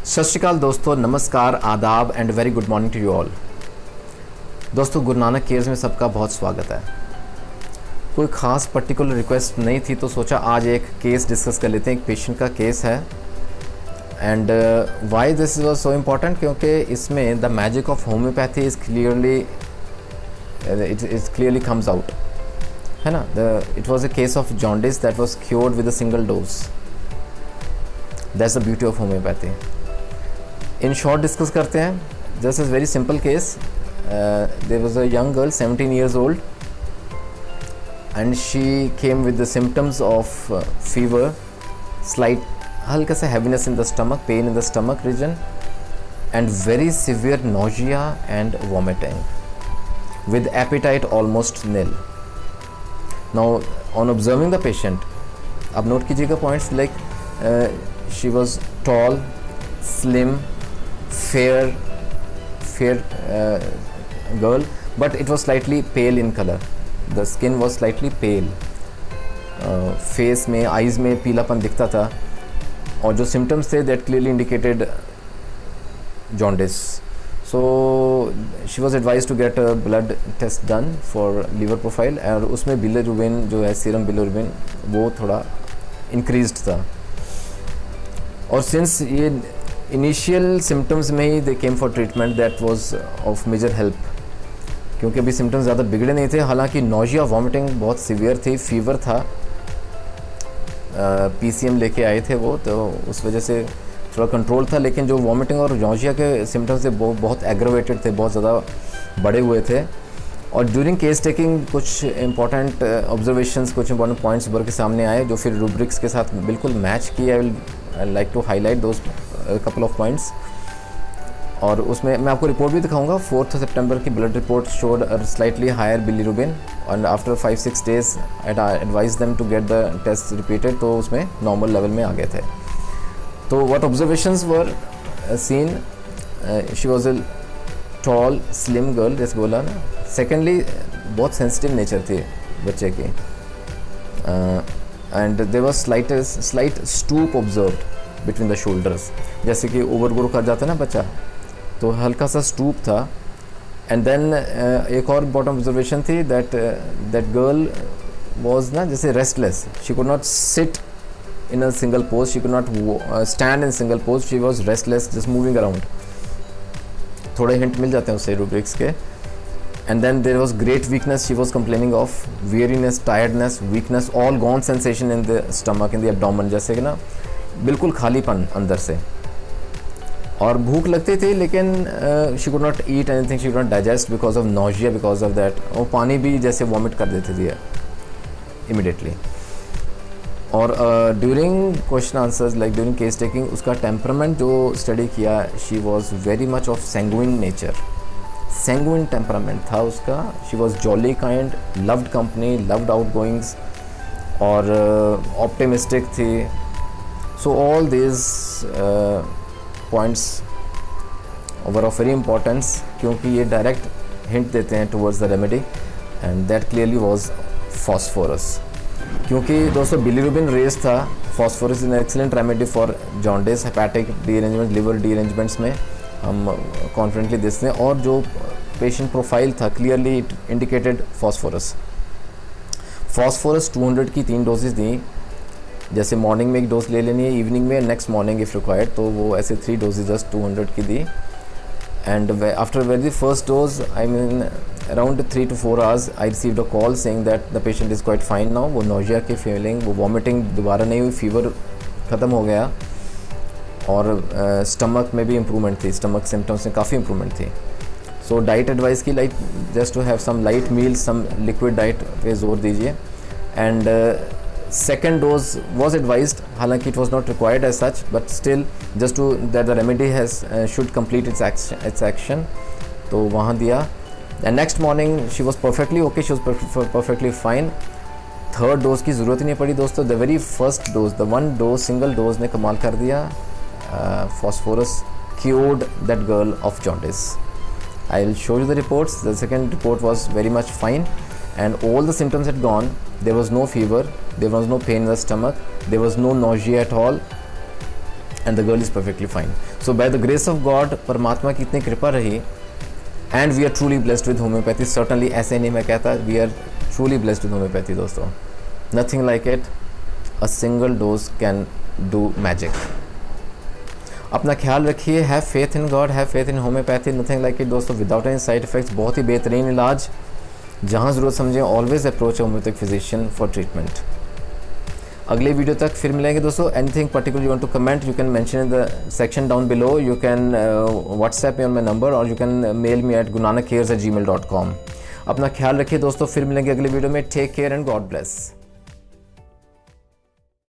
सत श्रीकाल दोस्तों, नमस्कार, आदाब and very good morning to you all. दोस्तों, गुरु नानक केयर्स में सबका बहुत स्वागत है। कोई ख़ास पर्टिकुलर रिक्वेस्ट नहीं थी तो सोचा आज एक केस डिस्कस कर लेते हैं। एक पेशेंट का केस है and why this was so important, क्योंकि इसमें the magic of homeopathy is clearly clearly comes out, है ना। It was a case of jaundice that was cured with a single dose. That's the beauty of homeopathy. In short डिस्कस करते हैं। Just is very simple case. There was a young girl 17 years old and she came with the symptoms of fever, slight हल्का सा heaviness in the stomach, pain in the stomach region and very severe nausea and vomiting with appetite almost nil. Now on observing the patient, अब note कीजिएगा points like she was tall, slim, fair girl, but it was slightly pale in color. The skin was slightly pale. Face में, eyes में पीलापन दिखता था और जो symptoms थे that clearly indicated jaundice. So she was advised to get a blood test done for liver profile और उसमें bilirubin जो है serum bilirubin वो थोड़ा increased था। और since ये इनिशियल सिम्टम्स में ही they came for treatment, that was of major help, क्योंकि अभी सिम्टम्स ज़्यादा बिगड़े नहीं थे। हालांकि नोजिया वॉमिटिंग बहुत सीवियर थी, फीवर था, पीसीएम लेके आए थे वो, तो उस वजह से थोड़ा कंट्रोल था। लेकिन जो वॉमिटिंग और नोजिया के सिम्टम्स थे वो बहुत एग्रोवेटेड थे, बहुत ज़्यादा बढ़े हुए थे। और ड्यूरिंग केस टेकिंग कुछ इंपॉर्टेंट ऑब्जर्वेशंस, कुछ इंपॉर्टेंट पॉइंट्स उभर के सामने आए जो फिर रूब्रिक्स के साथ बिल्कुल मैच किए। I like to highlight those couple of points. और उसमें मैं आपको रिपोर्ट भी दिखाऊंगा। 4 सितंबर की blood report showed slightly higher bilirubin and after 5-6 days I advise them to get the test repeated, तो उसमें नॉर्मल लेवल में आ गए थे। तो what observations were seen, she was a tall slim girl, जैसे बोला ना। सेकेंडली बहुत सेंसिटिव नेचर थी बच्चे की and there was slight stoop observed between the shoulders, जैसे कि ओवर ग्रो कर जाता है ना बच्चा, तो हल्का सा स्टूप था। एंड देन एक और इम्पॉर्टेंट ऑब्जर्वेशन थी दैट गर्ल वाज ना जैसे restless, she could not sit in a single pose, she could not stand in single pose, she was restless, just moving around. थोड़े हिंट मिल जाते हैं उससे रूब्रिक्स के। And then there was great weakness, she was complaining of weariness, tiredness, weakness, all gone sensation in the stomach, in the abdomen, जैसे कि ना बिल्कुल खालीपन अंदर से। और भूख लगती थी लेकिन she could not eat anything, she could not digest because of nausea, because of that. और पानी भी जैसे वॉमिट कर देती थी इमिडिएटली। और during question answers, like during case taking, उसका टेम्परामेंट जो स्टडी किया, she was very much of sanguine nature, sanguine temperament था उसका। She was jolly kind, loved company, loved out goings और ऑप्टिमिस्टिक थी। So all these points were of very importance, क्योंकि ये direct hint देते हैं towards the remedy and that clearly was phosphorus। क्योंकि दोस्तों बिलीरुबिन रेज था, phosphorus is an excellent remedy for jaundice, hepatic derangement, liver derangements में हम confidently देखते हैं। और जो patient profile था clearly it indicated phosphorus। phosphorus 200 की 3 डोजेज दी, जैसे मॉर्निंग में एक डोज ले लेनी है, इवनिंग में, नेक्स्ट मॉर्निंग इफ़ रिक्वायर्ड, तो वो ऐसे 3 डोजेज 200 की दी। And after very first dose, I mean around 3 to 4 hours, I received a call saying that the patient is quite fine now. वो नोजिया की फीलिंग, वो वॉमिटिंग दोबारा नहीं हुई, फीवर ख़त्म हो गया और स्टमक में भी इम्प्रूवमेंट थी, स्टमक सिम्टम्स में काफ़ी इम्प्रूवमेंट थी। सो डाइट एडवाइस की, like just to have some light meals, some liquid diet पे जोर दीजिए। एंड second dose was advised, हालांकि it was not required as such, but still just to that the remedy has should complete its action, तो वहाँ दिया। and next morning she was perfectly okay, she was perfectly fine। Third dose की ज़रूरत ही नहीं पड़ी दोस्तों। The very first dose, the one dose, single dose ने कमाल कर दिया। phosphorus cured that girl of jaundice। I will show you the reports। The second report was very much fine and all the symptoms had gone। There was no fever, there was no pain in the stomach, there was no nausea at all, and the girl is perfectly fine. So by the grace of God, परमात्मा की इतनी कृपा रही, and we are truly blessed with homeopathy. Certainly ऐसे नहीं मैं कहता, we are truly blessed with homeopathy दोस्तों. Nothing like it, a single dose can do magic. अपना ख्याल रखिए. Have faith in God, have faith in homeopathy. Nothing like it दोस्तों, without any side effects. बहुत ही बेहतरीन इलाज. जहाँ ज़रूरत समझें, always approach homeopathic physician for treatment. अगले वीडियो तक फिर मिलेंगे दोस्तों. Anything particular you want to comment, you can mention in the section down below. You can WhatsApp me on my number और you can mail me at gunanakcares@gmail.com. अपना ख्याल रखिए दोस्तों. फिर मिलेंगे अगले वीडियो में. Take care and God bless.